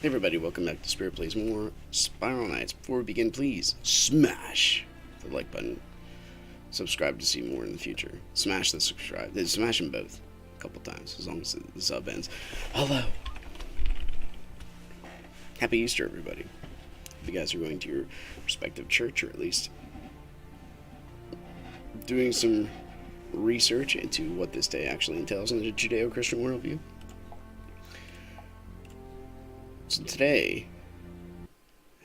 Hey everybody, welcome back to Spirit Plays More Spiral Knights. Before we begin, please smash the like button. Subscribe to see more in the future. Smash the subscribe. Smash them both a couple times, as long as the sub ends. Hello. Happy Easter, everybody. If you guys are going to your respective church, or at least doing some research into what this day actually entails in the Judeo-Christian worldview. So today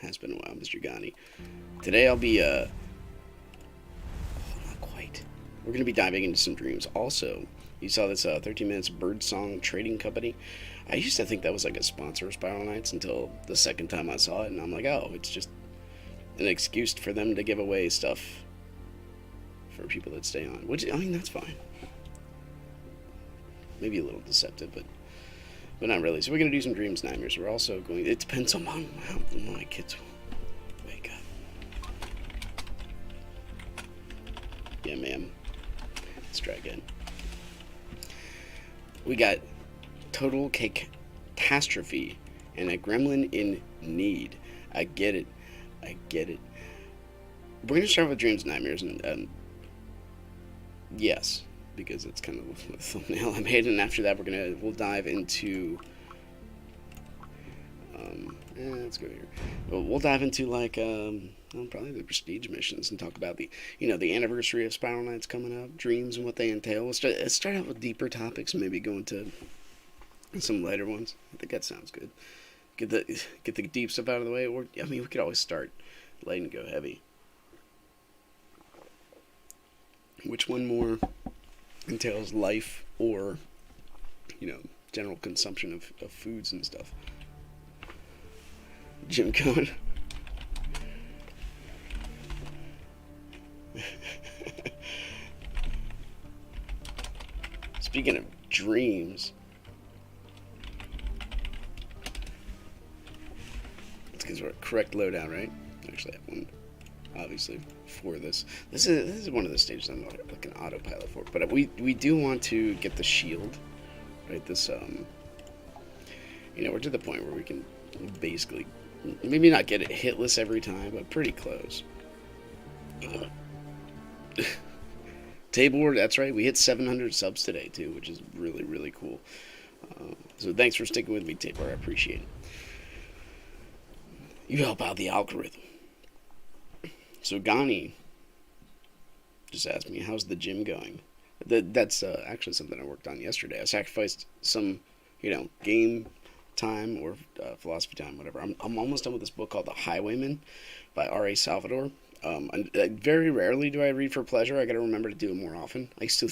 has been a while, Mr. Ghani. Today I'll be not quite. We're gonna be diving into some dreams. Also, you saw this 13 Minutes Birdsong Trading Company. I used to think that was like a sponsor of Spiral Knights until the second time I saw it, and I'm like, oh, it's just an excuse for them to give away stuff for people that stay on. Which, I mean, that's fine. Maybe a little deceptive, but not really. So we're going to do some dreams, nightmares. We're also going, it depends on how my kids wake up. Yeah, ma'am. Let's try again. We got total catastrophe and a gremlin in need. I get it. I get it. We're going to start with dreams, nightmares, and yes, because it's kind of the thumbnail I made, and after that we'll dive into let's go here. We'll dive into like probably the prestige missions and talk about the the anniversary of Spiral Knights coming up, dreams and what they entail. Let's start out with deeper topics, maybe go into some lighter ones. I think that sounds good. Get the deep stuff out of the way, or I mean we could always start light and go heavy. Which one more entails life or general consumption of foods and stuff? Jim Cohen. Speaking of dreams, let's get to our correct loadout, right? Actually, I have one obviously for this. This is one of the stages I'm like an autopilot for, but we do want to get the shield, right? This we're to the point where we can basically maybe not get it hitless every time, but pretty close. Tabor, that's right. We hit 700 subs today too, which is really, really cool. So thanks for sticking with me, Tabor. I appreciate it. You help out the algorithm. So Ghani just asked me, how's the gym going? That's actually something I worked on yesterday. I sacrificed some, game time or philosophy time, whatever. I'm almost done with this book called The Highwayman by R.A. Salvador. Very rarely do I read for pleasure. I got to remember to do it more often. I used to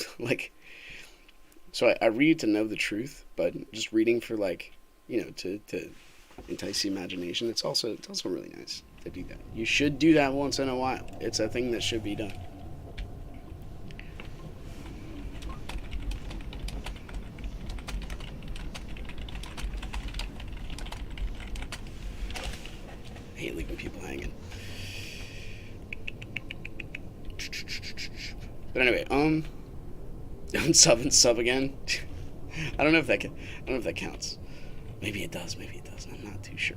so I read to know the truth, but just reading for to entice the imagination. It's also really nice to do that. You should do that once in a while. It's a thing that should be done. I hate leaving people hanging. But anyway, unsub again. I don't know if that counts. Maybe it does. Maybe it doesn't. I'm not too sure.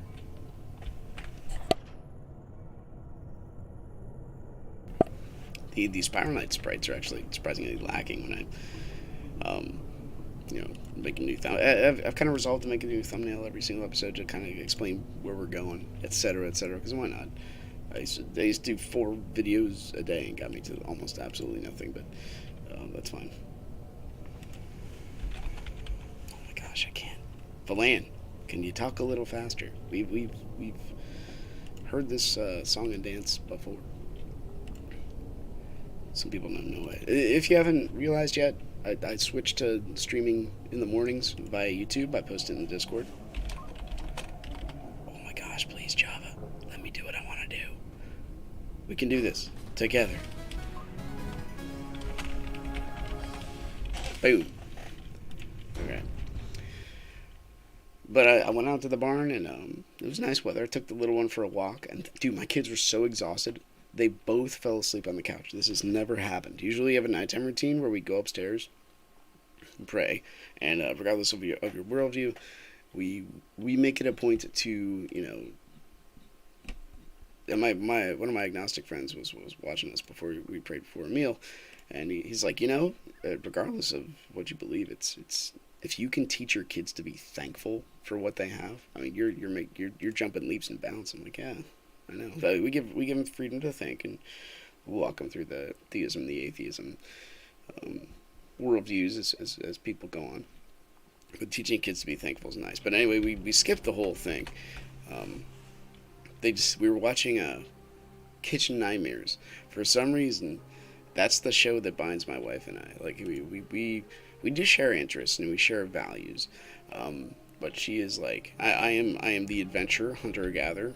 The Spiral Knight sprites are actually surprisingly lacking when I make a new thumbnail. I've kind of resolved to make a new thumbnail every single episode to kind of explain where we're going, etc., etc. Because why not? I used to do 4 videos a day and got me to almost absolutely nothing, but that's fine. Oh my gosh, I can't. Valan, can you talk a little faster? We've heard this song and dance before. Some people don't know it. If you haven't realized yet, I switched to streaming in the mornings via YouTube. I post it in the Discord. Oh my gosh, please, Java. Let me do what I want to do. We can do this together. Boom. Okay. But I went out to the barn, and it was nice weather. I took the little one for a walk. And, dude, my kids were so exhausted. They both fell asleep on the couch. This has never happened. Usually you have a nighttime routine where we go upstairs and pray. And regardless of your worldview, we we make it a point to, and my one of my agnostic friends was watching us before we prayed before a meal, and he's like, regardless of what you believe, it's if you can teach your kids to be thankful for what they have, I mean, you're jumping leaps and bounds. I'm like, yeah, I know. But we give them freedom to think, and we'll walk them through the theism, the atheism, um, worldviews as people go on. But teaching kids to be thankful is nice. But anyway, we skipped the whole thing. Um, we were watching Kitchen Nightmares. For some reason, that's the show that binds my wife and I. Like we do share interests and we share values. But she is like I am the adventurer, hunter gatherer.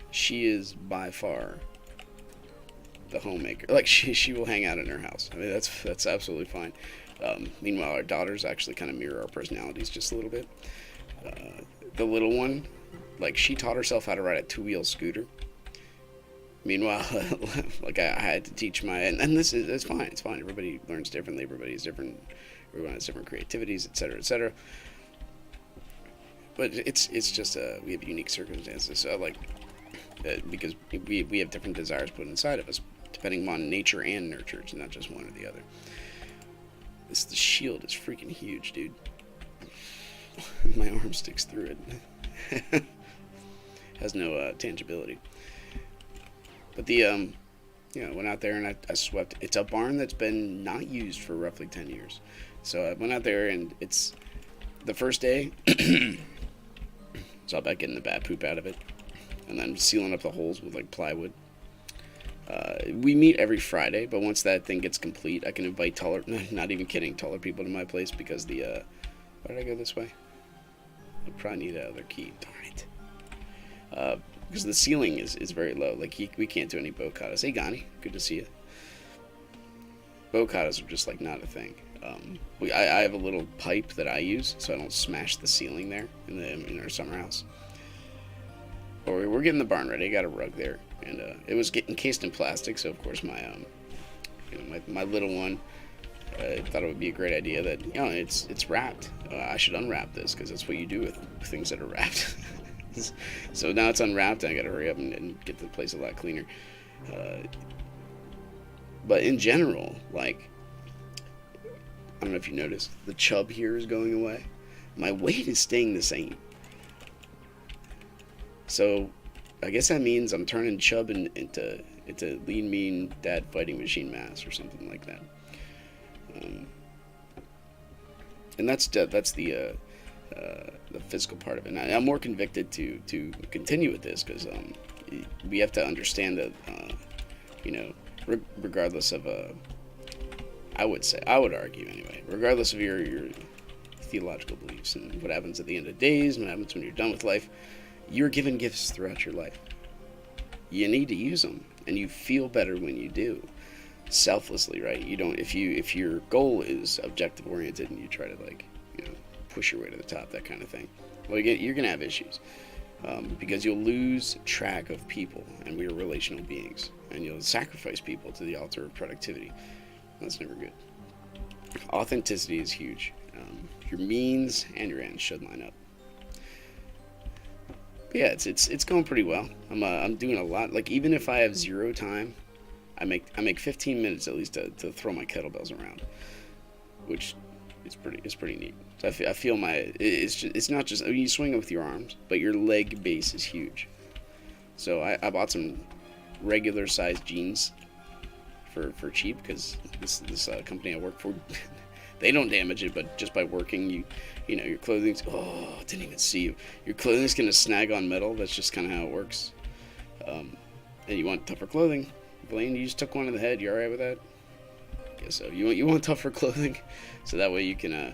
She is by far the homemaker. Like she will hang out in her house. I mean that's absolutely fine. Meanwhile, our daughters actually kind of mirror our personalities just a little bit. The little one, like she taught herself how to ride a two-wheel scooter. Meanwhile, like I had to teach and this is it's fine. It's fine. Everybody learns differently. Everybody's different. Everyone has different creativities, etc., etc. But it's just we have unique circumstances. So because we have different desires put inside of us, depending on nature and nurture. It's not just one or the other. The shield is freaking huge, dude. My arm sticks through it. Has no tangibility. But went out there and I swept. It's a barn that's been not used for roughly 10 years. So I went out there and it's the first day. It's all about getting the bad poop out of it, and then sealing up the holes with like plywood. We meet every Friday, but once that thing gets complete, I can invite taller, not even kidding, taller people to my place because why did I go this way? I probably need another key. Darn it. Because the ceiling is very low. Like we can't do any bocatas. Hey, Gani, good to see you. Bocatas are just like not a thing. I have a little pipe that I use so I don't smash the ceiling there in our summer house. But we're getting the barn ready. I got a rug there, and it was encased in plastic. So of course my little one thought it would be a great idea that it's wrapped. I should unwrap this because that's what you do with things that are wrapped. So now it's unwrapped, and I got to hurry up and get the place a lot cleaner. But in general, like I don't know if you noticed, the chub here is going away. My weight is staying the same. So I guess that means I'm turning chub into lean, mean dad fighting machine mass or something like that. And that's the physical part of it. And I'm more convicted to continue with this because we have to understand that regardless of I would argue anyway, regardless of your theological beliefs and what happens at the end of days and what happens when you're done with life, you're given gifts throughout your life. You need to use them, and you feel better when you do, selflessly, right? You don't if your goal is objective oriented and you try to push your way to the top, that kind of thing. Well, you're gonna have issues because you'll lose track of people, and we are relational beings, and you'll sacrifice people to the altar of productivity. That's never good. Authenticity is huge. Your means and your ends should line up. But yeah, it's going pretty well. I'm doing a lot. Like even if I have zero time, I make 15 minutes at least to throw my kettlebells around, which is pretty neat. So I feel it's not just you swing it with your arms, but your leg base is huge. So I bought some regular sized jeans for cheap because this company I work for, they don't damage it, but just by working your clothing's I didn't even see you. Your clothing's gonna snag on metal. That's just kind of how it works. And you want tougher clothing. Blaine, you just took one in the head. You alright with that? Guess so. You want tougher clothing, so that way you can not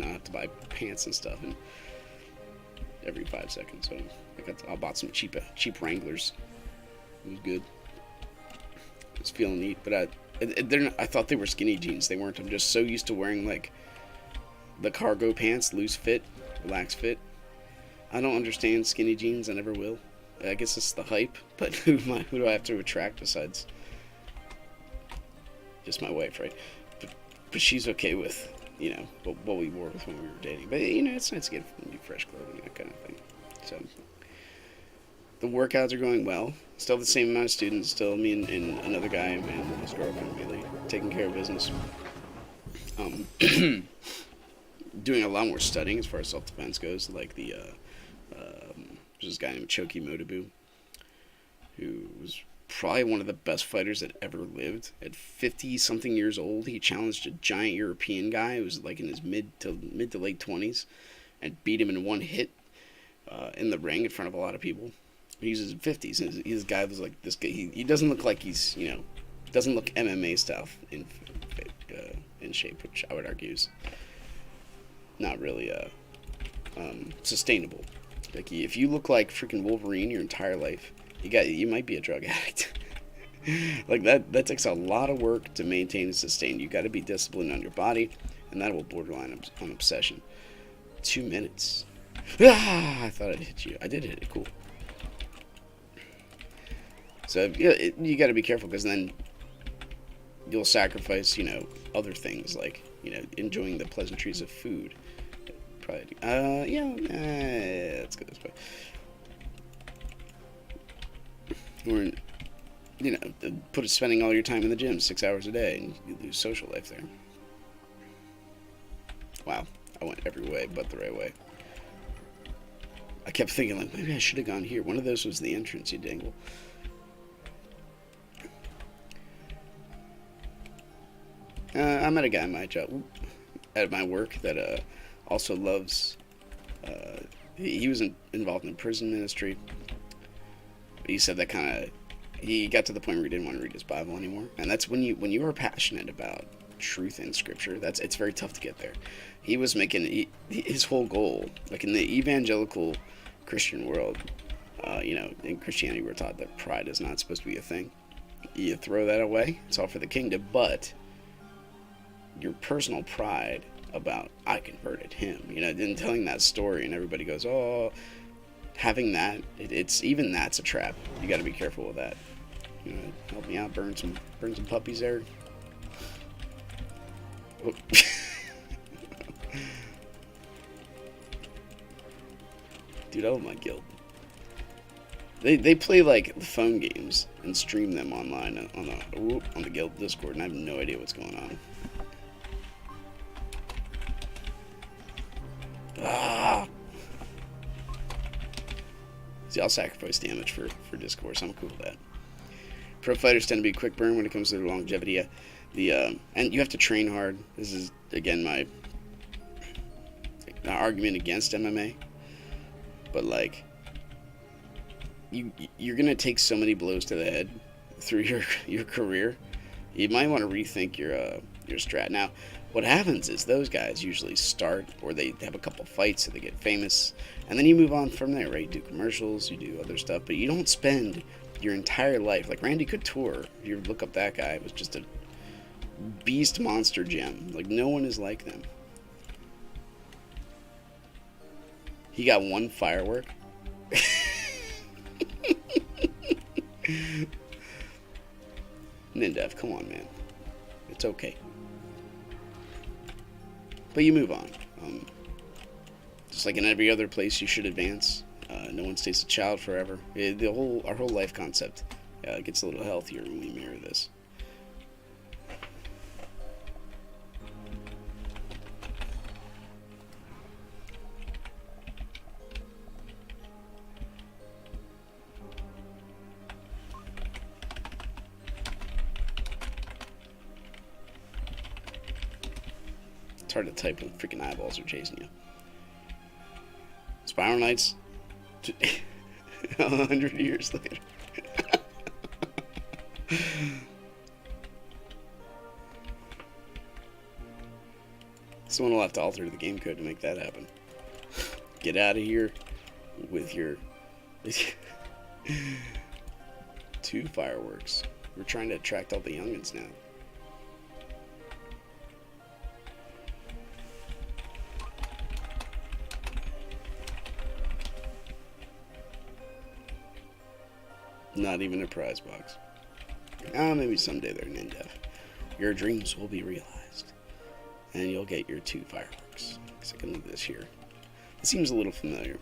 have to buy pants and stuff and every 5 seconds. So I bought some cheap Wranglers. It was good. I was feeling neat, but I thought they were skinny jeans. They weren't. I'm just so used to wearing like the cargo pants, loose fit, relaxed fit. I don't understand skinny jeans. I never will. I guess it's the hype, but who do I have to attract besides just my wife, right? But she's okay with what we wore with when we were dating. But it's nice to get new fresh clothing, that kind of thing. So the workouts are going well. Still the same amount of students. Still me and another guy and his girlfriend really taking care of business. Um, doing a lot more studying as far as self defense goes. Like there's this guy named Choki Motobu, who was probably one of the best fighters that ever lived. At 50 something years old, he challenged a giant European guy who was like in his mid to late 20s, and beat him in one hit in the ring in front of a lot of people. He's in his 50s. And his guy was like this guy. He doesn't look like he's doesn't look MMA style in shape, which I would argue is not really sustainable. Like if you look like freaking Wolverine your entire life, you might be a drug addict. Like that takes a lot of work to maintain and sustain. You got to be disciplined on your body, and that will borderline on obsession. 2 minutes. I thought I'd hit you. I did hit it. Cool. So you got to be careful, because then you'll sacrifice other things like enjoying the pleasantries of food. Probably. Let's go this way. Or spending all your time in the gym 6 hours a day, and you lose social life there. Wow, I went every way but the right way. I kept thinking, like, maybe I should have gone here. One of those was the entrance, you dangle. I met a guy at my work that also loves. He was involved in prison ministry. But he said that he got to the point where he didn't want to read his Bible anymore, and that's when you are passionate about truth in Scripture. It's very tough to get there. He was making his whole goal, like in the evangelical Christian world. In Christianity, we're taught that pride is not supposed to be a thing. You throw that away. It's all for the kingdom, but your personal pride about I converted him, and telling that story, and everybody goes, oh, having that, that's a trap. You got to be careful with that. Help me out, burn some puppies there. Oh. Dude, I love my guild. They play like phone games and stream them online on the guild Discord, and I have no idea what's going on. See, I'll sacrifice damage for discourse. I'm cool with that. Pro fighters tend to be quick burn when it comes to their longevity. And you have to train hard. This is again my argument against MMA. But like, you're gonna take so many blows to the head through your career. You might want to rethink your strat. Now, what happens is those guys usually start, or they have a couple fights, so they get famous, and then you move on from there, right? You do commercials, you do other stuff, but you don't spend your entire life. Like Randy Couture, if you look up that guy, was just a beast monster gem. Like, no one is like them. He got one firework. Nindev, come on, man. It's okay. But you move on. Just like in every other place, you should advance. No one stays a child forever. Our whole life concept gets a little healthier when we mirror this. It's hard to type when freaking eyeballs are chasing you. Spiral Knights, 100 years later. Someone will have to alter the game code to make that happen. Get out of here with your 2 fireworks. We're trying to attract all the youngins now. Not even a prize box. Maybe someday they're Nindev. Your dreams will be realized. and you'll get your 2 fireworks. So I can leave this here. It seems a little familiar.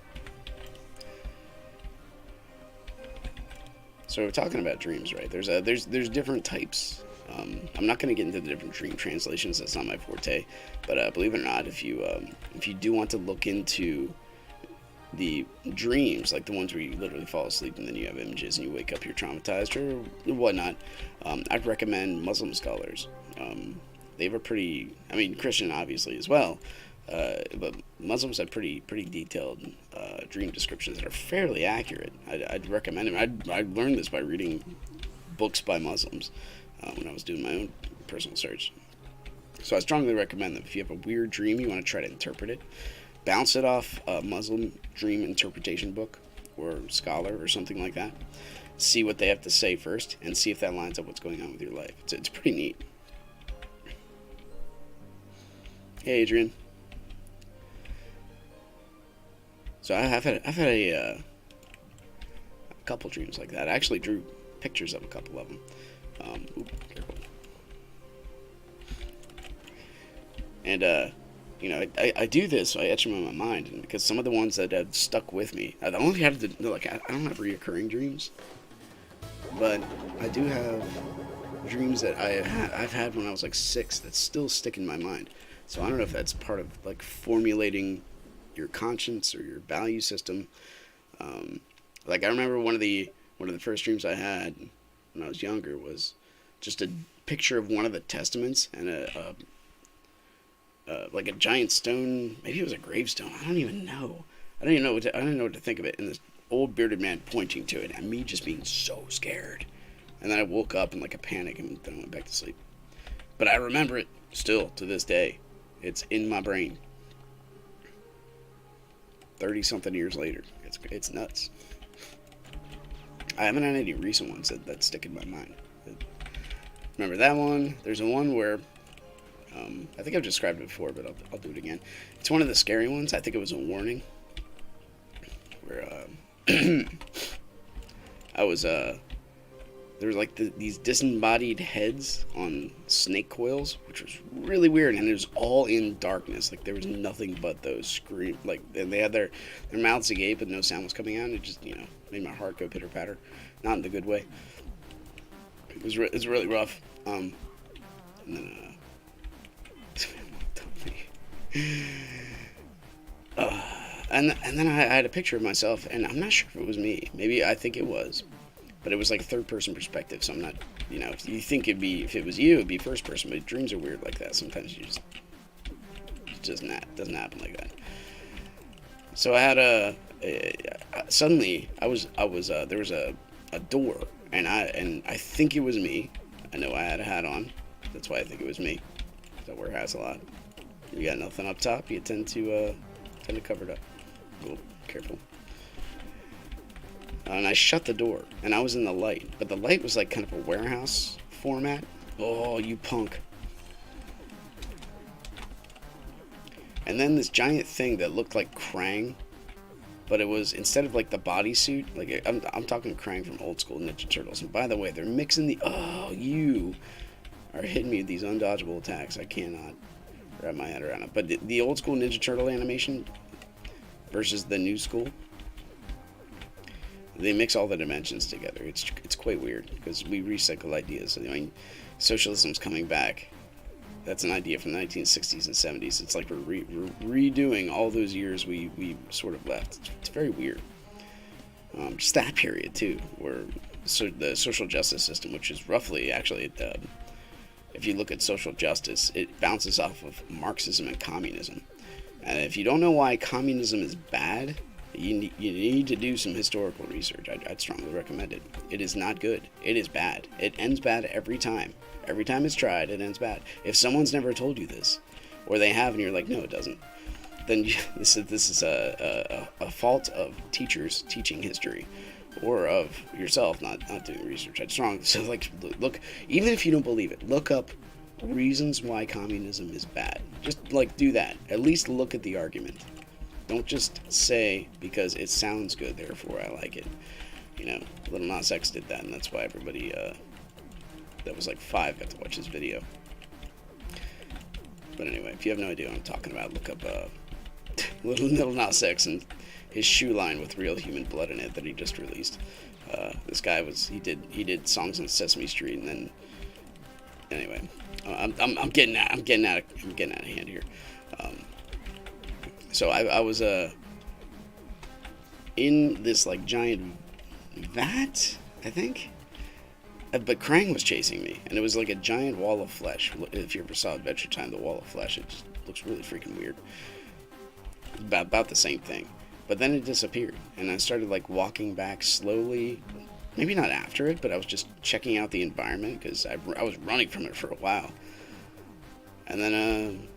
So we're talking about dreams, right? There's different types. I'm not going to get into the different dream translations. That's not my forte. But believe it or not, if you do want to look into the dreams, like the ones where you literally fall asleep and then you have images and you wake up, you're traumatized or whatnot, I'd recommend Muslim scholars. They have a pretty, I mean, Christian obviously as well, but Muslims have pretty detailed dream descriptions that are fairly accurate. I'd recommend them. I learned this by reading books by Muslims when I was doing my own personal search. So I strongly recommend them. If you have a weird dream, you want to try to interpret it, bounce it off a Muslim dream interpretation book or scholar or something like that. See what they have to say first and see if that lines up what's going on with your life. It's pretty neat. Hey, Adrian. So I've had a couple dreams like that. I actually drew pictures of a couple of them. Careful. And I do this, so I etch them in my mind, and because some of the ones that have stuck with me, I only have I don't have reoccurring dreams, but I do have dreams that I've had when I was like 6 that still stick in my mind. So I don't know if that's part of like formulating your conscience or your value system. Like I remember one of the first dreams I had when I was younger was just a picture of one of the testaments and like a giant stone. Maybe it was a gravestone. I don't even know. I don't know what to think of it. And this old bearded man pointing to it, and me just being so scared. And then I woke up in like a panic, and then I went back to sleep. But I remember it still to this day. It's in my brain. 30-something years later. It's nuts. I haven't had any recent ones that stick in my mind. Remember that one? There's a one where I think I've described it before, but I'll do it again. It's one of the scary ones. I think it was a warning where I was there was like these disembodied heads on snake coils, which was really weird, and it was all in darkness. Like there was nothing but those scream, like they had their mouths agape, but no sound was coming out. And it just made my heart go pitter patter, not in the good way. It was really rough. And then and then I had a picture of myself, and I'm not sure if it was me. Maybe I think it was. But it was like a third-person perspective, so I'm not, if you think if it was you, it'd be first person, but dreams are weird like that. Sometimes it doesn't happen like that. So I had suddenly there was a door, and I think it was me. I know I had a hat on. That's why I think it was me. I wear hats a lot. You got nothing up top, you tend to cover it up. Oh, careful. And I shut the door, and I was in the light. But the light was like kind of a warehouse format. Oh, you punk. And then this giant thing that looked like Krang, but it was, instead of like the bodysuit, like I'm talking Krang from old school Ninja Turtles. And by the way, they're mixing you are hitting me with these undodgeable attacks. I cannot wrap my head around it. But the old school Ninja Turtle animation versus the new school, they mix all the dimensions together. It's quite weird because we recycle ideas. I mean, socialism's coming back. That's an idea from the 1960s and 70s. It's like we're redoing all those years we sort of left. It's very weird. Just that period too, where the social justice system, which is roughly actually, if you look at social justice, it bounces off of Marxism and communism. And if you don't know why communism is bad, you need to do some historical research. I'd strongly recommend it. It is not good. It is bad. It ends bad every time. Every time it's tried, it ends bad. If someone's never told you this, or they have, and you're like, no, it doesn't, then this is a fault of teachers teaching history, or of yourself not doing research. I'd strongly look, even if you don't believe it, look up reasons why communism is bad. Just do that. At least look at the argument. Don't just say because it sounds good, therefore I like it. Lil Nas X did that, and that's why everybody that was like 5 got to watch his video. But anyway, if you have no idea what I'm talking about, look up Little Nas X and his shoe line with real human blood in it that he just released. This guy he did songs on Sesame Street, and then anyway, I'm getting out of hand here. So I was in this like giant vat, I think. But Krang was chasing me, and it was like a giant wall of flesh. If you ever saw Adventure Time, the wall of flesh, it just looks really freaking weird. About the same thing. But then it disappeared, and I started like walking back slowly. Maybe not after it, but I was just checking out the environment because I was running from it for a while. And then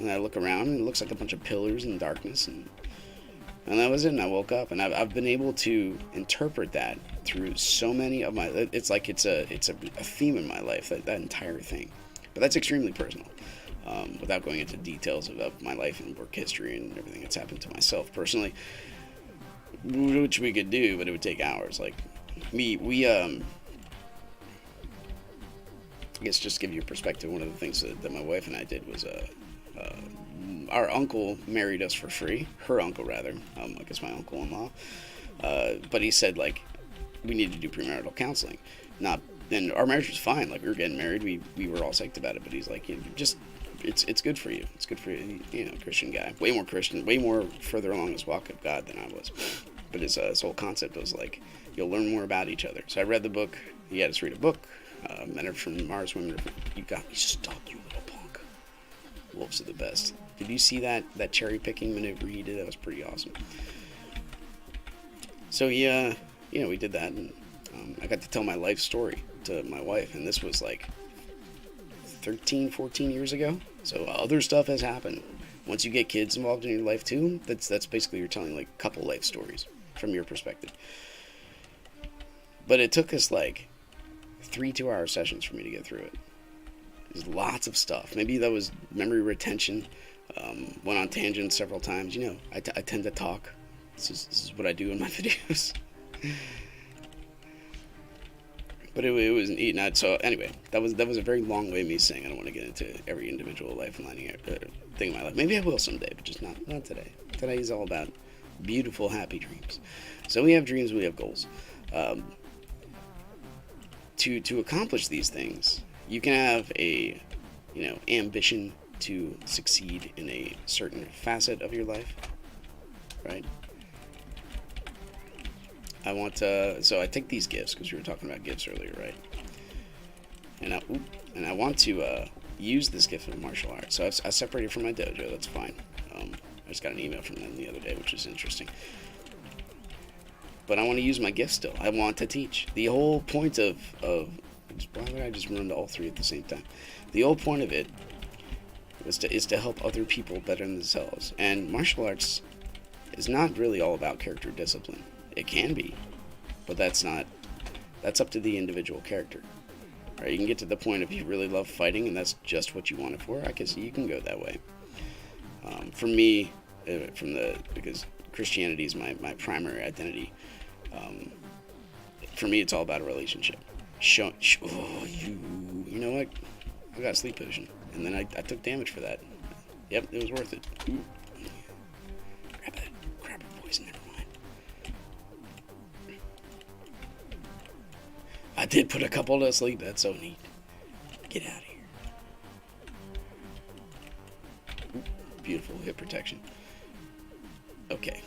I look around, and it looks like a bunch of pillars and darkness, and that was it. And I woke up, and I've been able to interpret that through so many of my. It's like it's a theme in my life, that entire thing. But that's extremely personal. Without going into details of my life and work history and everything that's happened to myself personally, which we could do, but it would take hours. Like we I guess just to give you a perspective, one of the things that my wife and I did was our uncle married us for free. Her uncle, rather. I guess my uncle-in-law. But he said, like, we need to do premarital counseling. And our marriage was fine. Like, we were getting married. We were all psyched about it. But he's like, it's good for you. It's good for you. You know, Christian guy. Way more Christian. Way more further along his walk of God than I was. But his whole concept was, like, you'll learn more about each other. So I read the book. He had us read a book. Men are from Mars, women are from... You got me stuck, you little punk. Wolves are the best. Did you see that cherry picking maneuver he did? That was pretty awesome. So we did that, and I got to tell my life story to my wife, and this was like 13, 14 years ago. So other stuff has happened. Once you get kids involved in your life too, that's basically you're telling like a couple life stories from your perspective. But it took us like 3 2-hour sessions for me to get through it. There's lots of stuff. Maybe that was memory retention. Went on tangents several times. You know, I tend to talk. This is what I do in my videos. But it was neat. So anyway, that was a very long way of me saying I don't want to get into every individual life and thing in my life. Maybe I will someday, but just not today. Today is all about beautiful, happy dreams. So we have dreams, we have goals. To accomplish these things, you can have a ambition to succeed in a certain facet of your life, right? So I take these gifts, because we were talking about gifts earlier, right? And I want to use this gift of martial arts. So I separated from my dojo. That's fine. I just got an email from them the other day, which is interesting. But I want to use my gift still. I want to teach. The whole point of why would I just run to all three at the same time? The whole point of it is to help other people better themselves. And martial arts is not really all about character discipline. It can be, but that's up to the individual character. Right? You can get to the point if you really love fighting and that's just what you want it for. I can see you can go that way. For me, because Christianity is my primary identity. For me, it's all about a relationship. You know what? I got a sleep potion, and then I took damage for that. Yep, it was worth it. Ooh. Grab her poison. Never mind. I did put a couple to sleep. That's so neat. Get out of here. Ooh, beautiful hip protection. Okay.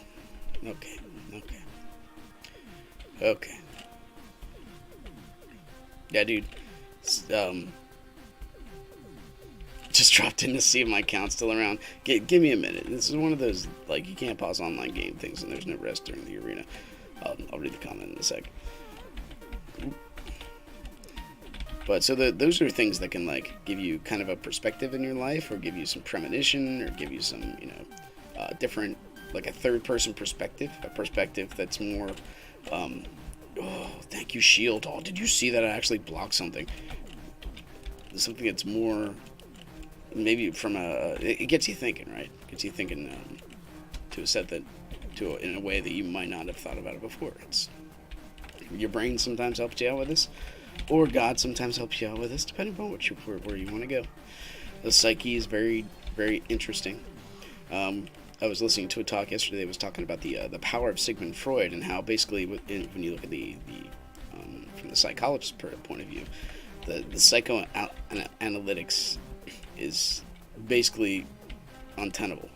Yeah, dude. Just dropped in to see if my account's still around. Give me a minute. This is one of those, like, you can't pause online game things and there's no rest during the arena. I'll read the comment in a sec. But so those are things that can, like, give you kind of a perspective in your life, or give you some premonition, or give you some, different, like a third-person perspective, a perspective that's more, oh, thank you, shield. Oh, did you see that I actually blocked something? Something that's more, maybe from it gets you thinking, right? It gets you thinking in a way that you might not have thought about it before. Your brain sometimes helps you out with this, or God sometimes helps you out with this, depending on where you want to go. The psyche is very, very interesting. Um, I was listening to a talk yesterday that was talking about the power of Sigmund Freud and how basically when you look at the from the psychologist's point of view, the psychoanalytics is basically untenable.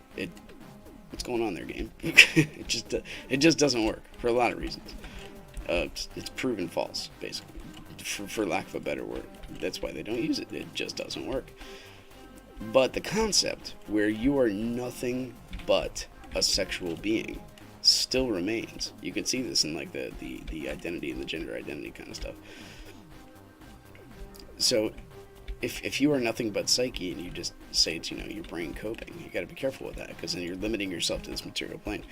What's going on there, game? It just doesn't work for a lot of reasons. It's proven false, basically, for lack of a better word. That's why they don't use it. It just doesn't work. But the concept where you are nothing but a sexual being still remains. You can see this in like the identity and the gender identity kind of stuff. So if you are nothing but psyche and you just say it's your brain coping, you got to be careful with that, because then you're limiting yourself to this material plane.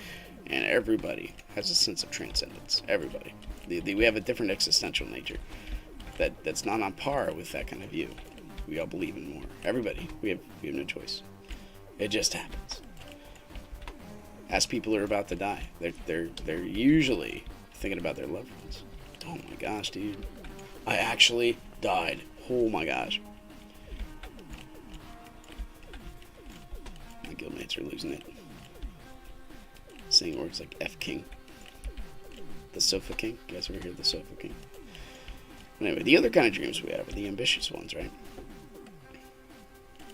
And everybody has a sense of transcendence. Everybody. We have a different existential nature that's not on par with that kind of view. We all believe in more. Everybody. We have no choice. It just happens. As people are about to die, they're usually thinking about their loved ones. Oh my gosh, dude! I actually died. Oh my gosh! My guildmates are losing it. Saying words like F King, the Sofa King. You guys ever hear the Sofa King? Anyway, the other kind of dreams we have are the ambitious ones, right?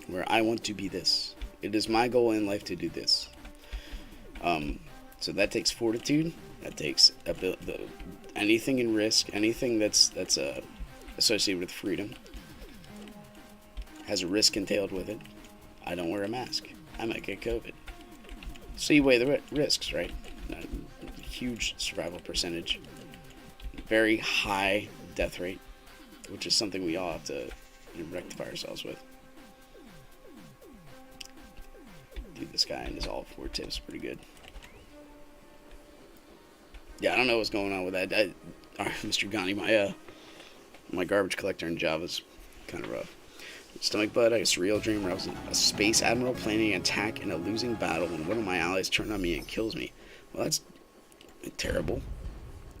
Where I want to be this. It is my goal in life to do this. So that takes fortitude. That takes anything in risk, anything that's associated with freedom has a risk entailed with it. I don't wear a mask. I might get COVID. So you weigh the risks, right? Huge survival percentage, very high death rate, which is something we all have to rectify ourselves with. Dude, this guy and his all four tips pretty good. Yeah, I don't know what's going on with that. Mr. Ghani, my garbage collector in Java's kind of rough. Stomach bud, I had a surreal dream where I was a space admiral planning an attack in a losing battle when one of my allies turned on me and kills me. Well, that's terrible.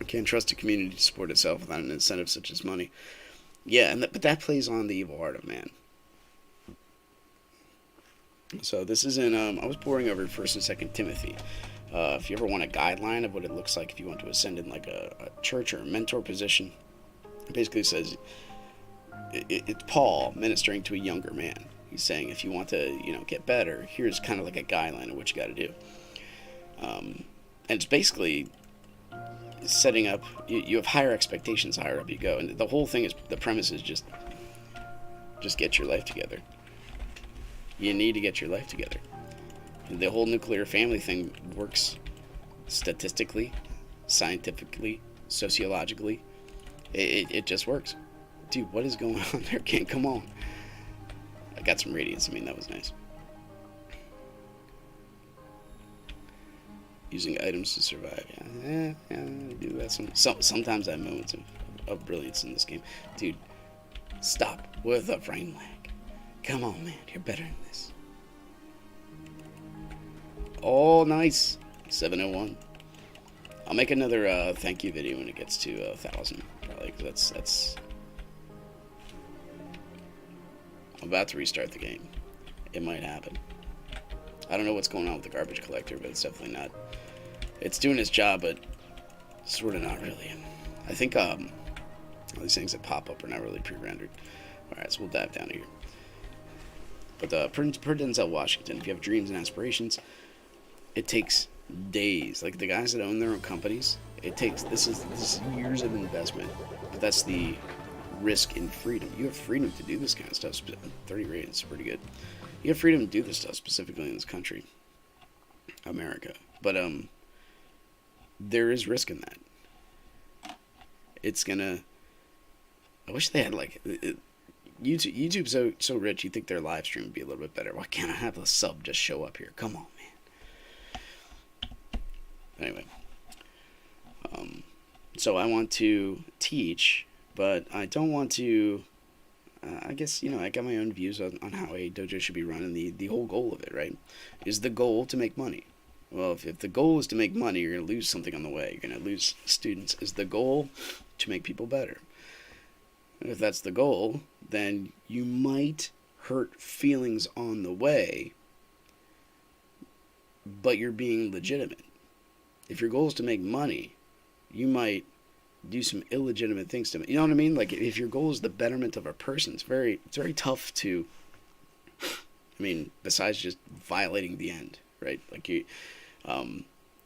I can't trust a community to support itself without an incentive such as money. Yeah, but that plays on the evil heart of man. So this is in, I was poring over 1st and 2nd Timothy. If you ever want a guideline of what it looks like if you want to ascend in like a church or a mentor position, it basically says, it's Paul ministering to a younger man. He's saying if you want to, get better, here's kind of like a guideline of what you got to do. And it's basically setting up, you have higher expectations the higher up you go. And the whole thing is, the premise is just get your life together. You need to get your life together. And the whole nuclear family thing works statistically, scientifically, sociologically. It just works. Dude, what is going on there, King? Come on. I got some radiance. I mean, that was nice. Using items to survive. Yeah, I do that. Sometimes I have moments of brilliance in this game. Dude, stop with the frame lag. Come on, man. You're better than this. Oh, nice. 701. I'll make another thank you video when it gets to 1,000, probably, because that's... I'm about to restart the game. It might happen. I don't know what's going on with the garbage collector, but it's definitely not... It's doing its job, but sort of not really. I think all these things that pop up are not really pre-rendered. Alright, so we'll dive down here. But per Denzel Washington, if you have dreams and aspirations, it takes days. Like the guys that own their own companies, this is years of investment. But that's the risk in freedom. You have freedom to do this kind of stuff. 30 ratings is pretty good. You have freedom to do this stuff specifically in this country, America. But there is risk in that. It's gonna. I wish they had like YouTube's so rich. You think their live stream would be a little bit better. Why can't I have a sub just show up here? Come on, man. Anyway, so I want to teach, but I don't want to. I guess I got my own views on how a dojo should be run, and the whole goal of it, right, is the goal to make money. Well, if the goal is to make money, you're going to lose something on the way. You're going to lose students. Is the goal to make people better? And if that's the goal, then you might hurt feelings on the way, but you're being legitimate. If your goal is to make money, you might do some illegitimate things to, you know what I mean? Like, if your goal is the betterment of a person, it's very tough to, I mean, besides just violating the end, right? Like,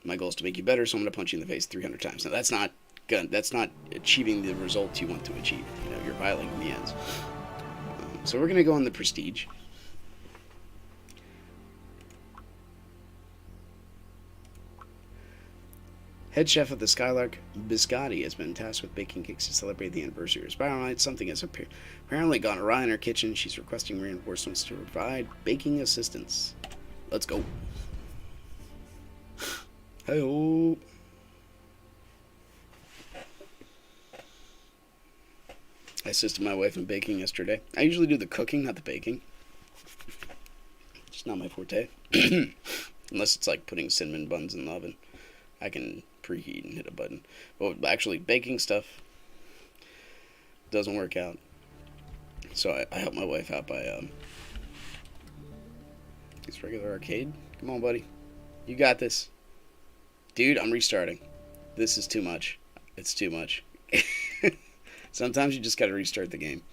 my goal is to make you better, so I'm going to punch you in the face 300 times. Now, that's not achieving the results you want to achieve. You know, you're violating the ends. So we're going to go on the prestige. Head chef of the Skylark, Biscotti, has been tasked with baking cakes to celebrate the anniversary of Spiral Night. Something has apparently gone awry in her kitchen. She's requesting reinforcements to provide baking assistance. Let's go. Hey-oh. I assisted my wife in baking yesterday. I usually do the cooking, not the baking. It's not my forte. Unless it's like putting cinnamon buns in the oven. I can preheat and hit a button. But actually, baking stuff doesn't work out. So I help my wife out by this regular arcade. Come on, buddy. You got this. Dude, I'm restarting. This is too much. It's too much. Sometimes you just gotta restart the game.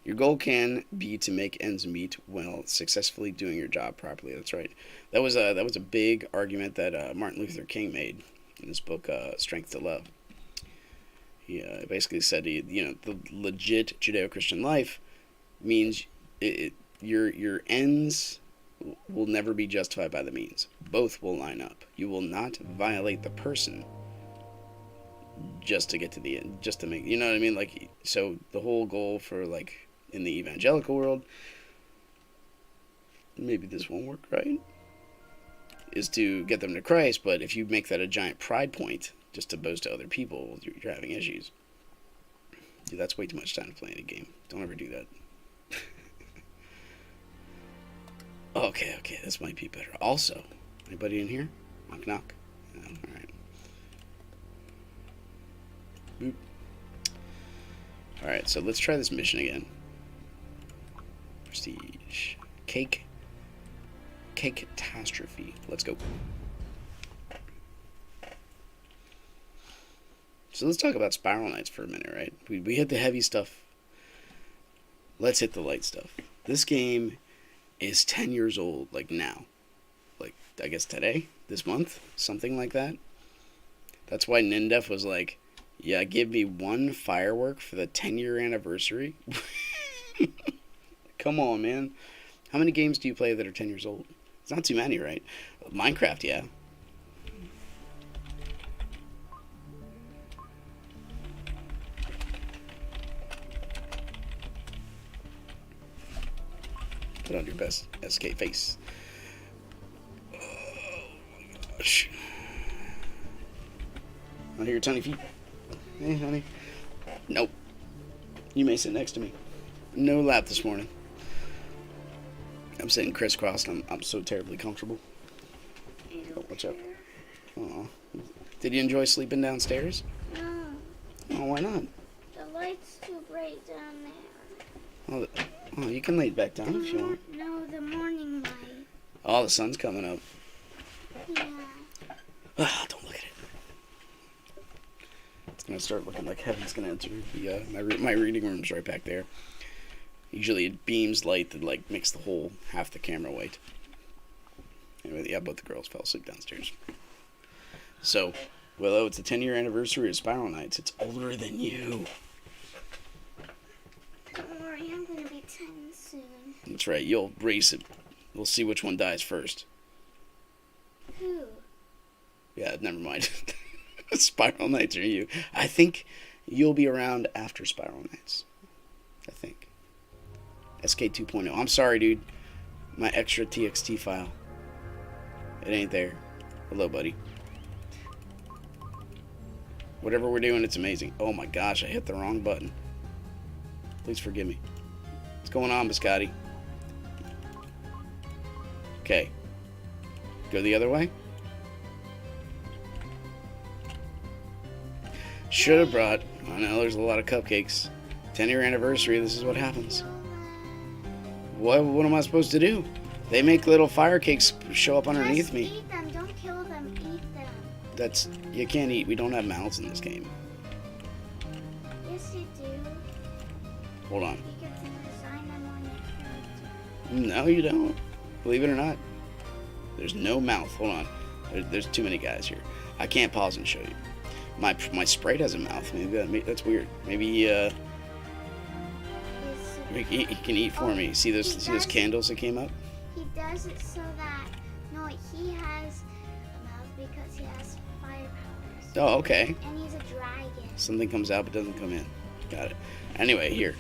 Your goal can be to make ends meet while successfully doing your job properly. That's right. That was a big argument that Martin Luther King made in his book Strength to Love. He basically said, the legit Judeo-Christian life means your ends will never be justified by the means. Both will line up. You will not violate the person just to get to the end, just to make, you know what I mean? Like, so the whole goal for, like, in the evangelical world, maybe this won't work, right? Is to get them to Christ, but if you make that a giant pride point just to boast to other people, you're having issues. Dude, that's way too much time to play in a game. Don't ever do that. Okay, this might be better. Also, anybody in here? Knock, knock. No, alright. Boop. Alright, so let's try this mission again. Prestige. Cake catastrophe. Let's go. So let's talk about Spiral Nights for a minute, right? We hit the heavy stuff. Let's hit the light stuff. This game is 10 years old, like now. Like, I guess today? This month? Something like that. That's why Nindef was like, yeah, give me one firework for the 10-year anniversary. Come on, man. How many games do you play that are 10 years old? It's not too many, right? Minecraft, yeah. Put on your best SK face. Oh my gosh. I hear your tiny feet. Hey, honey. Nope. You may sit next to me. No lap this morning. I'm sitting crisscrossed. I'm so terribly comfortable. Oh, watch out. Aw. Did you enjoy sleeping downstairs? No. Oh, why not? The light's too bright down there. Oh, you can lay it back down if you want. No, the morning light. Oh, the sun's coming up. Yeah. Ah, don't look at it. It's gonna start looking like heaven's gonna enter. My reading room's right back there. Usually it beams light that like makes the whole half the camera white. Anyway, yeah, both the girls fell asleep downstairs. So, Willow, it's the 10-year anniversary of Spiral Nights. It's older than you. Don't worry, I'm gonna be 10 soon. That's right. You'll race it. We'll see which one dies first. Who? Yeah, never mind. Spiral Nights are you. I think you'll be around after Spiral Nights. I think. SK 2.0. I'm sorry, dude. My extra TXT file. It ain't there. Hello, buddy. Whatever we're doing, it's amazing. Oh my gosh, I hit the wrong button. Please forgive me. What's going on, Biscotti? Okay. Go the other way. Should have brought... I know there's a lot of cupcakes. 10-year anniversary, this is what Kill happens. them. What am I supposed to do? They make little fire cakes show up underneath Just me. eat them. Don't kill them. Eat them. That's, you can't eat. We don't have mouths in this game. Yes, you do. Hold on. You get to design them on your character. No, you don't. Believe it or not. There's no mouth. Hold on. There's too many guys here. I can't pause and show you. My sprite has a mouth. Maybe that's weird. Maybe he can eat for me. See those candles that came up? He does it so that he has a mouth because he has fire powers. Oh, okay. And he's a dragon. Something comes out but doesn't come in. Got it. Anyway, here.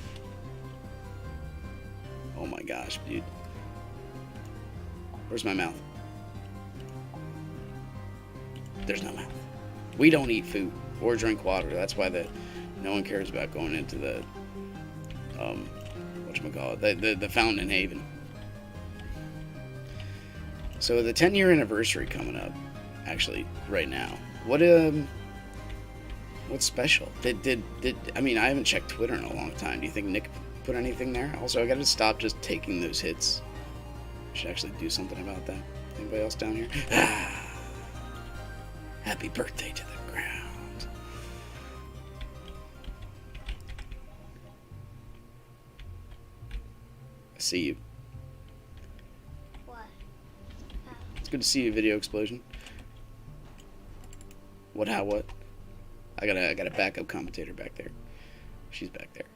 Oh my gosh, dude. Where's my mouth? There's no mouth. We don't eat food or drink water. That's why no one cares about going into the whatchamacallit, the fountain in Haven. So the 10-year anniversary coming up, actually, right now. What's special? I mean, I haven't checked Twitter in a long time. Do you think Nick put anything there? Also, I gotta stop just taking those hits. I should actually do something about that. Anybody else down here? Happy birthday to the ground. I see you. What? It's good to see you, Video Explosion. What? How? What? I got a backup commentator back there. She's back there.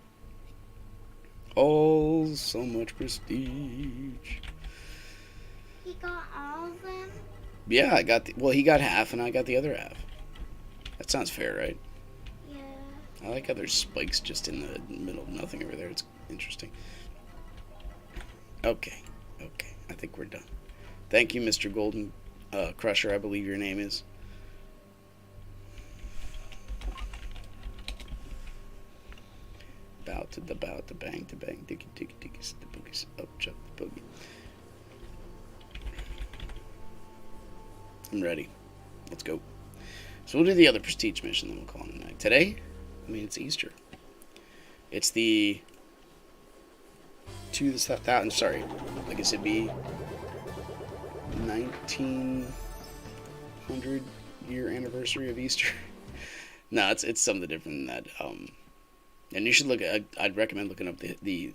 Oh, so much prestige. He got all of them? Yeah, he got half and I got the other half. That sounds fair, right? Yeah. I like how there's spikes just in the middle of nothing over there. It's interesting. Okay. I think we're done. Thank you, Mr. Golden Crusher, I believe your name is. Bow to bang, diggy, diggies, the boogies, up, chuck the boogie. I'm ready. Let's go. So we'll do the other prestige mission, then we'll call it a night. Today, it's Easter. It's the like I said, be 1900 year anniversary of Easter. No, it's something different than that. And you should I'd recommend looking up the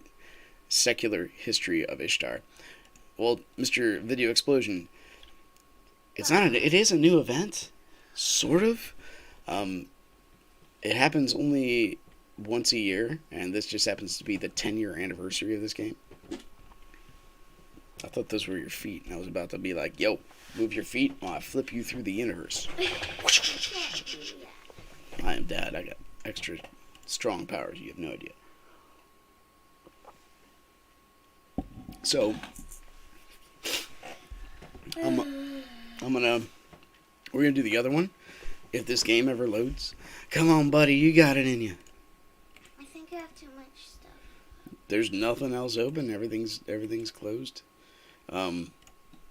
secular history of Ishtar. Well, Mr. Video Explosion, it is a new event, sort of. It happens only once a year, and this just happens to be the 10-year anniversary of this game. I thought those were your feet, and I was about to be like, yo, move your feet while I flip you through the universe. I am Dad. I got extra strong powers. You have no idea. So, we're gonna do the other one. If this game ever loads. Come on, buddy, you got it in you. I think I have too much stuff. There's nothing else open. Everything's closed. My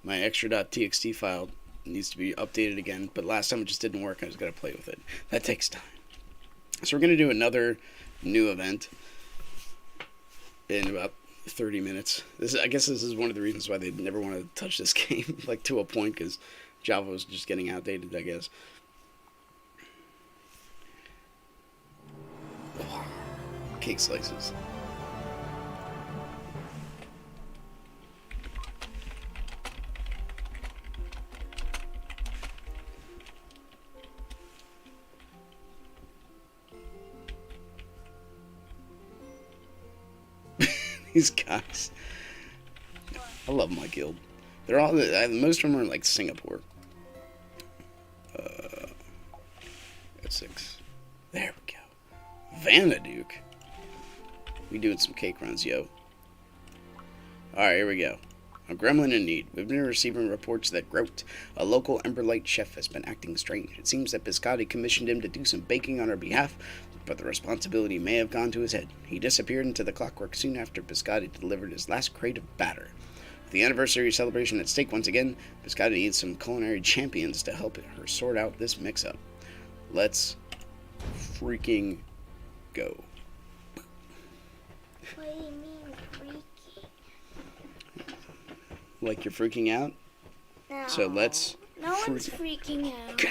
extra.txt file needs to be updated again, but last time it just didn't work. I was gonna play with it. That takes time. So we're gonna do another new event in about 30 minutes. I guess this is one of the reasons why they never want to touch this game, like to a point, because Java was just getting outdated, I guess. Oh, cake slices. These guys. I love my guild. They're all most of them are like Singapore. That's 6. There we go. Vanaduke. We doing some cake runs, yo. Alright, here we go. A gremlin in need. We've been receiving reports that Grote, a local Emberlight chef, has been acting strange. It seems that Biscotti commissioned him to do some baking on our behalf, but the responsibility may have gone to his head. He disappeared into the Clockworks soon after Biscotti delivered his last crate of batter. With the anniversary celebration at stake once again, Biscotti needs some culinary champions to help her sort out this mix-up. Let's freaking go. Like you're freaking out? No. So let's... No one's freaking out.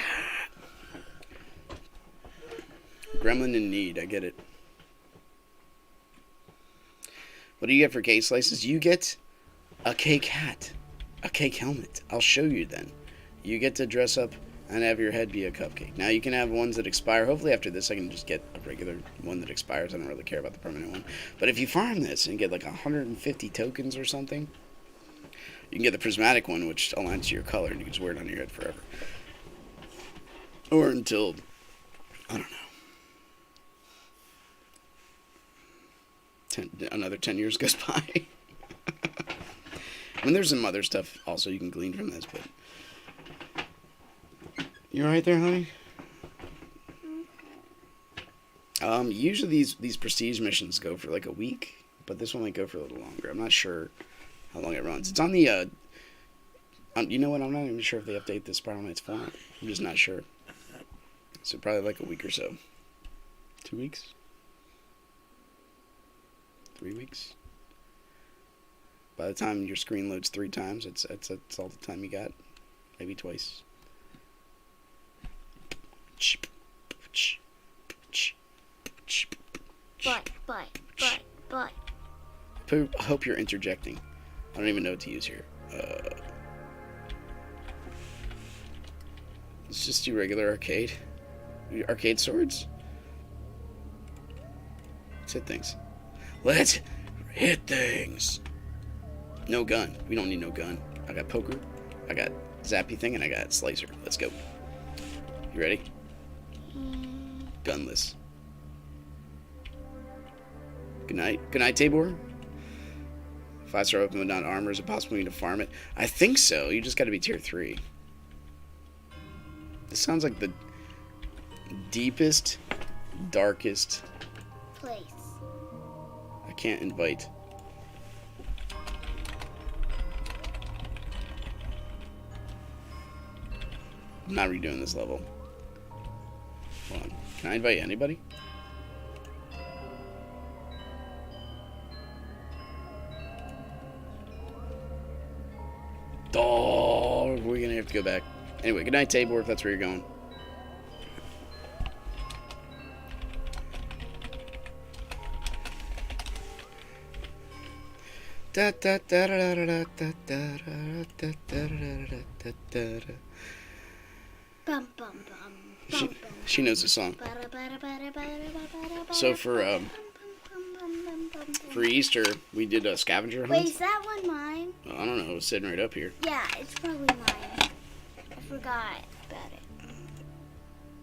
Gremlin in need, I get it. What do you get for cake slices? You get a cake hat. A cake helmet. I'll show you then. You get to dress up and have your head be a cupcake. Now you can have ones that expire. Hopefully after this I can just get a regular one that expires. I don't really care about the permanent one. But if you farm this and get like 150 tokens or something, you can get the prismatic one, which aligns to your color, and you can just wear it on your head forever. Or until, I don't know, another 10 years goes by. I mean, there's some other stuff also you can glean from this, but... You right there, honey? Usually these prestige missions go for like a week, but this one might go for a little longer. I'm not sure how long it runs. It's on the, you know what, I'm not even sure if they update the Spiral Knights format. I'm just not sure. So probably like a week or so. 2 weeks? 3 weeks? By the time your screen loads 3 times, it's all the time you got. Maybe twice. But. I hope you're interjecting. I don't even know what to use here. Let's just do regular arcade. Arcade swords? Let's hit things. Let's hit things! No gun. We don't need no gun. I got poker, I got zappy thing, and I got slicer. Let's go. You ready? Gunless. Good night. Good night, Tabor. 5-star open without armor. Is it possible you need to farm it? I think so. You just got to be tier 3. This sounds like the deepest, darkest place. I can't invite. I'm not redoing this level. Hold on. Can I invite anybody? Oh, we're gonna have to go back. Anyway, good night, Tabor, if that's where you're going. Da da da da da da da da da da da da da. Bum, bum, bum, She knows the song. So for Easter, we did a scavenger hunt. Wait, is that one mine? I don't know. It was sitting right up here. Yeah, it's probably mine. I forgot about it.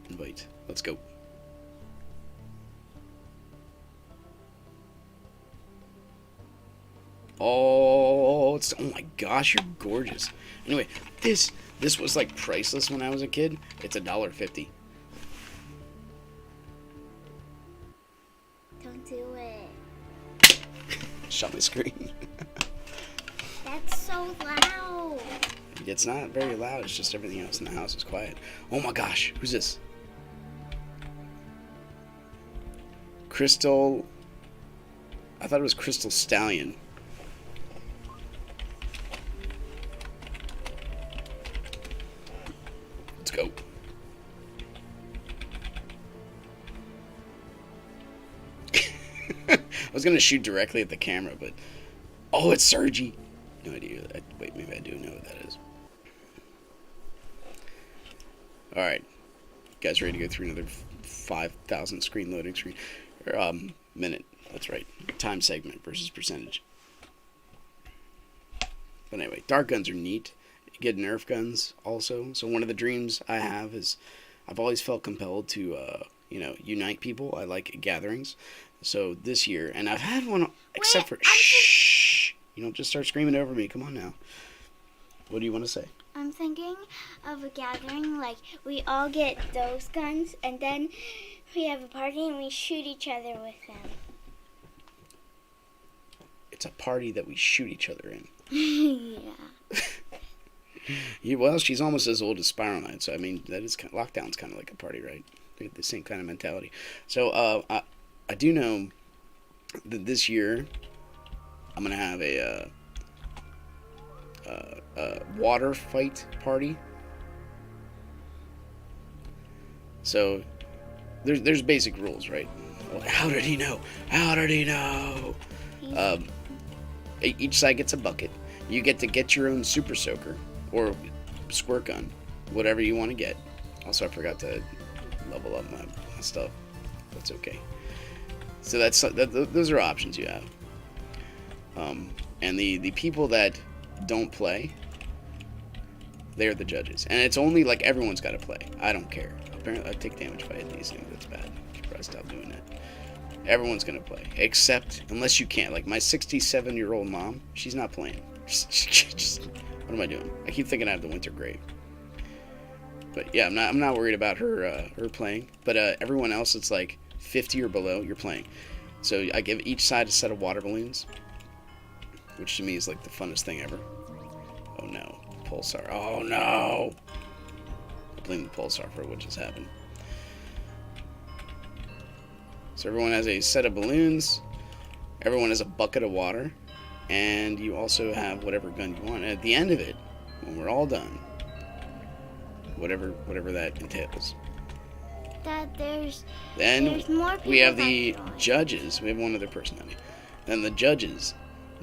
Invite. Let's go. Oh, oh my gosh, you're gorgeous. Anyway, this was like priceless when I was a kid. It's $1.50. Don't do it. Shut my screen. That's so loud. It's not very loud. It's just everything else in the house is quiet. Oh my gosh, who's this? Crystal. I thought it was Crystal Stallion. Let's go. I was gonna shoot directly at the camera, but oh, it's Sergi. No idea. Wait, maybe I do know what that is. All right, you guys ready to go through another 5,000 screen loading screen or minute? That's right. Time segment versus percentage. But anyway, dark guns are neat. You get Nerf guns also. So one of the dreams I have is I've always felt compelled to, unite people. I like gatherings. So this year, and I've had one except for shh. You don't just start screaming over me. Come on now. What do you want to say? I'm thinking of a gathering, like we all get those guns, and then we have a party and we shoot each other with them. It's a party that we shoot each other in. Yeah. Yeah, well, she's almost as old as Spiral Knight, so I mean, that is Lockdown's kind of like a party, right? They're the same kind of mentality. So I do know that this year I'm gonna have a water fight party. So there's basic rules, right? How did he know? How did he know? Each side gets a bucket. You get to get your own super soaker or squirt gun, whatever you want to get. Also, I forgot to level up my stuff. That's okay. So those are options you have. And the people that don't play, they're the judges. And it's only like everyone's got to play. I don't care. Apparently, I take damage if I hit these things. That's bad. I should probably stop doing that. Everyone's going to play. Except, unless you can't. Like, my 67-year-old mom, she's not playing. What am I doing? I keep thinking I have the winter grave. But yeah, I'm not worried about her playing. But everyone else, it's like 50 or below, you're playing. So I give each side a set of water balloons, which to me is like the funnest thing ever. Oh no, pulsar. Oh no! I blame the pulsar for what just happened. So everyone has a set of balloons. Everyone has a bucket of water. And you also have whatever gun you want. And at the end of it, when we're all done, whatever that entails. There's more people. We have the judges. We have one other person on it. Then the judges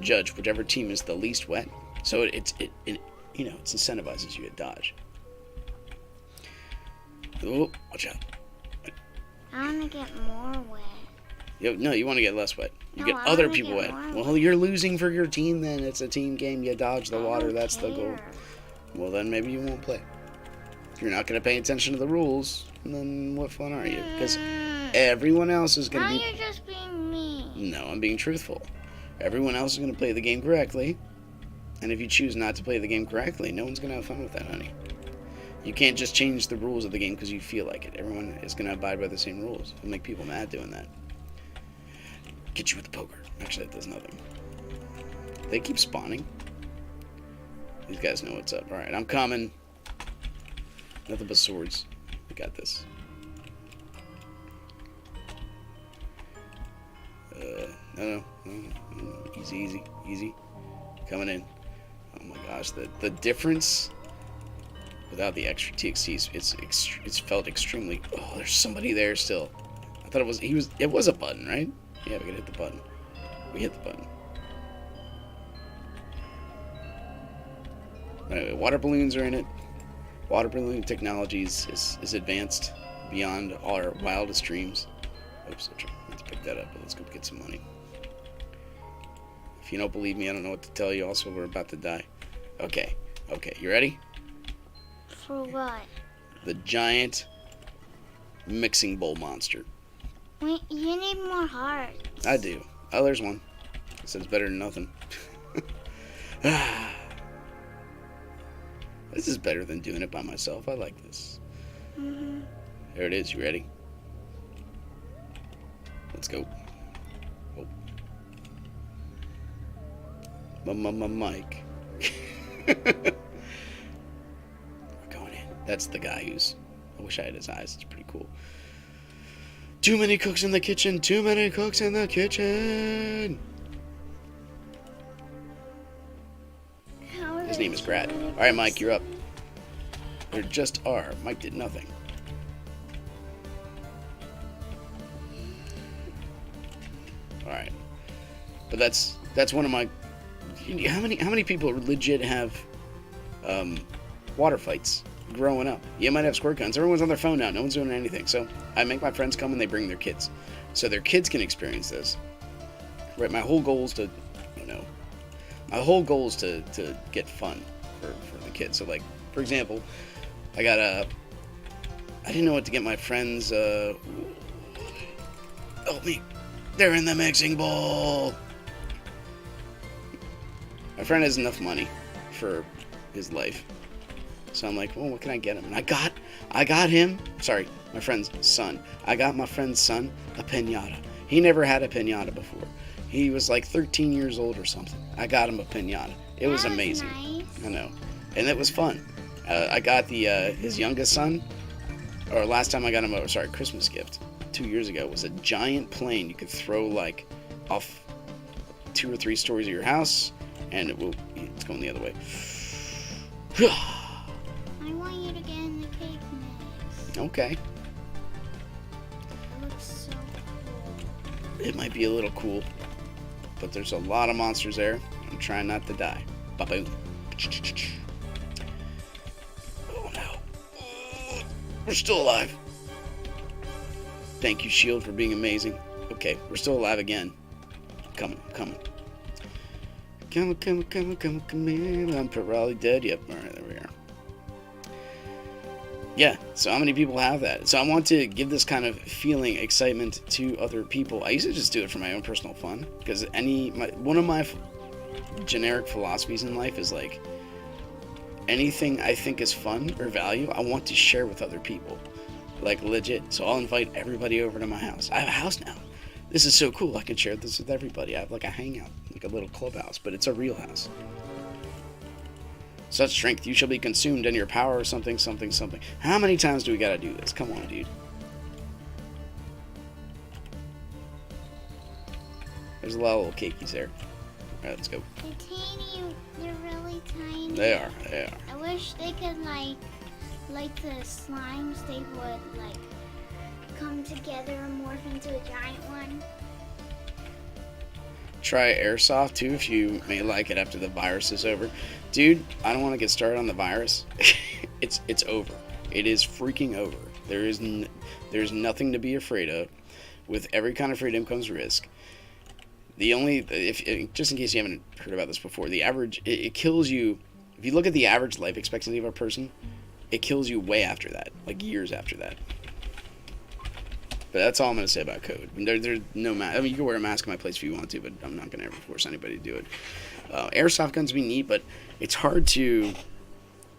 judge whichever team is the least wet. So it incentivizes you to dodge. Oh, watch out. I want to get more wet. No, you want to get less wet. You No, get I other wanna people get wet. more Well, you're losing for your team then. It's a team game. You dodge the water. don't That's the goal. care. Well, then maybe you won't play. If you're not going to pay attention to the rules, then what fun are you? Because everyone else is going Now to be... you're just being mean. No, I'm being truthful. Everyone else is going to play the game correctly. And if you choose not to play the game correctly, no one's going to have fun with that, honey. You can't just change the rules of the game because you feel like it. Everyone is going to abide by the same rules. It'll make people mad doing that. Get you with the poker. Actually, that does nothing. They keep spawning. These guys know what's up. Alright, I'm coming. Nothing but swords. We got this. No. Easy. Coming in. Oh my gosh, the difference without the extra TXTs, it's felt extremely... Oh, there's somebody there still. I thought it was a button, right? Yeah, we could hit the button. We hit the button. Anyway, water balloons are in it. Water balloon technology is advanced beyond our wildest dreams. Oops, I tried to pick that up, but let's go get some money. If you don't believe me, I don't know what to tell you. Also, we're about to die. Okay, you ready? For what? The giant mixing bowl monster. Wait, you need more hearts. I do. Oh, there's one. I said it's better than nothing. This is better than doing it by myself. I like this. Mm-hmm. There it is. You ready? Let's go. Oh. Mike. We're going in. That's the guy who's... I wish I had his eyes. It's pretty cool. Too many cooks in the kitchen. Too many cooks in the kitchen. His name is Grad. Alright, Mike, you're up. There just are. Mike did nothing. Alright. But that's one of my... How many people legit have water fights growing up? You might have squirt guns. Everyone's on their phone now. No one's doing anything. So I make my friends come and they bring their kids. So their kids can experience this. Right, my whole goal is to... My whole goal is to get fun for the kids. So, like, for example, I didn't know what to get my friends. Help me. They're in the mixing bowl. My friend has enough money for his life. So I'm like, well, what can I get him? And I got him, sorry, my friend's son. I got my friend's son a piñata. He never had a piñata before. He was like 13 years old or something. I got him a piñata. It was amazing. Nice. I know. And it was fun. I got his youngest son, or last time I got him a Christmas gift 2 years ago, was a giant plane you could throw like off 2 or 3 stories of your house, and it's going the other way. I want you to get in the cake mix. Okay. It looks so cool. It might be a little cool, but there's a lot of monsters there. I'm trying not to die. Ba-boom. Oh no. We're still alive. Thank you, Shield, for being amazing. Okay, we're still alive again. Coming. Come in. I'm probably dead. Yep, alright, there we are. Yeah, so how many people have that? So I want to give this kind of feeling, excitement to other people. I used to just do it for my own personal fun, because one of my generic philosophies in life is like, anything I think is fun or value, I want to share with other people. Like, legit. So I'll invite everybody over to my house. I have a house now. This is so cool. I can share this with everybody. I have like a hangout, like a little clubhouse, but it's a real house. Such strength, you shall be consumed, and your power or something. How many times do we gotta do this? Come on, dude. There's a lot of little cakeys there. Alright, let's go. They're tiny. They're really tiny. They are. I wish they could, like the slimes, they would, like, come together and morph into a giant one. Try airsoft too if you may like it after the virus is over. Dude, I don't want to get started on the virus. It's over. It is freaking over. There's nothing to be afraid of. With every kind of freedom comes risk. Just in case you haven't heard about this before, it kills you. If you look at the average life expectancy of a person, it kills you way after that, like years after that. But that's all I'm going to say about COVID. There's no mask. I mean, you can wear a mask in my place if you want to, but I'm not going to ever force anybody to do it. Airsoft guns be neat, but it's hard to,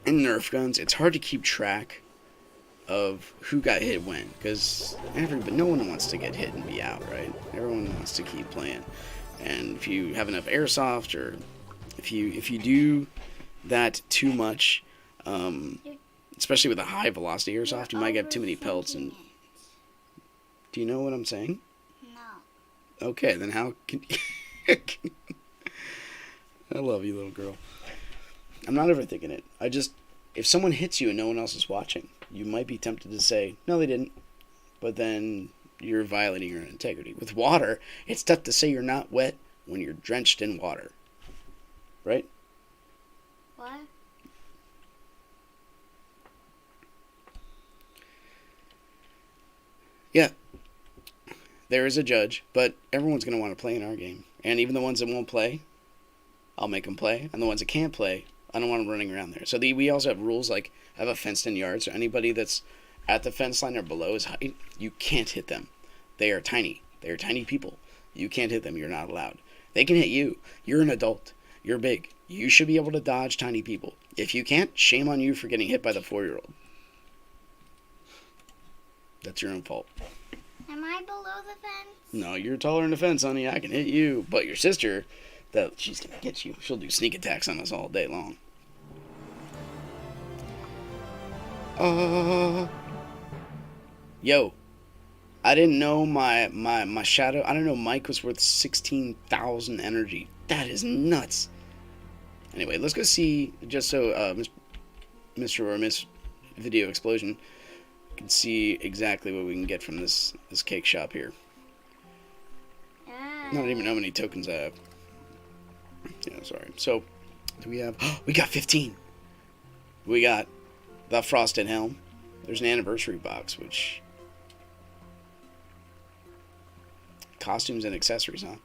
in Nerf guns, it's hard to keep track of who got hit when, because no one wants to get hit and be out, right? Everyone wants to keep playing. And if you have enough airsoft, or if you do that too much, especially with a high velocity airsoft, you might get too many pelts. And do you know what I'm saying? No. Okay, then how can I love you, little girl. I'm not overthinking it. If someone hits you and no one else is watching, you might be tempted to say, no, they didn't. But then you're violating your integrity. With water, it's tough to say you're not wet when you're drenched in water. Right? What? Yeah. There is a judge, but everyone's going to want to play in our game. And even the ones that won't play, I'll make them play. And the ones that can't play, I don't want them running around there. So we also have rules like I have a fenced-in yard, so anybody that's at the fence line or below his height, you can't hit them. They are tiny. They are tiny people. You can't hit them. You're not allowed. They can hit you. You're an adult. You're big. You should be able to dodge tiny people. If you can't, shame on you for getting hit by the 4-year-old. That's your own fault. Am I below the fence? No, you're taller than the fence, honey. I can hit you. But your sister, she's going to get you. She'll do sneak attacks on us all day long. Yo. I didn't know my shadow. I didn't know Mike was worth 16,000 energy. That is nuts. Anyway, let's go see, just so Mr. or Miss Video Explosion can see exactly what we can get from this cake shop here. I don't even know how many tokens I have. Yeah, sorry. So, do we have... we got 15! We got the Frosted Helm. There's an anniversary box, which... Costumes and accessories, huh?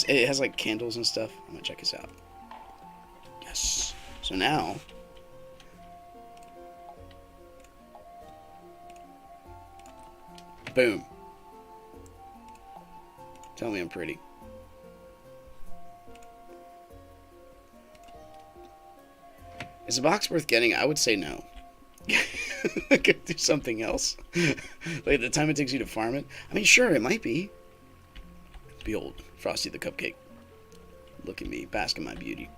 It has like candles and stuff. I'm gonna check this out. Yes. So now... Boom. Tell me I'm pretty. Is the box worth getting? I would say no. I could do something else. Like the time it takes you to farm it. I mean, sure, it might be. Behold, Frosty the Cupcake. Look at me, bask in my beauty.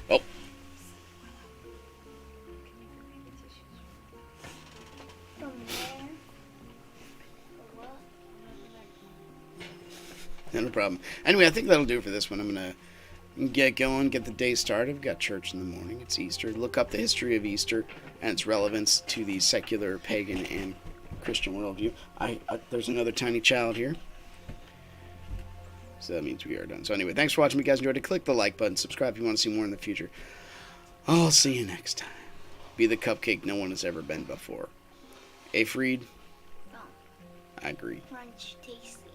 Oh. From where? What? No problem. Anyway, I think that'll do it for this one. I'm going to get going, get the day started. We've got church in the morning. It's Easter. Look up the history of Easter and its relevance to the secular, pagan, and Christian worldview. There's another tiny child here. So that means we are done. So anyway, thanks for watching. If you guys enjoyed it, click the like button. Subscribe if you want to see more in the future. I'll see you next time. Be the cupcake no one has ever been before. Freed? Oh, I agree. crunch tasty.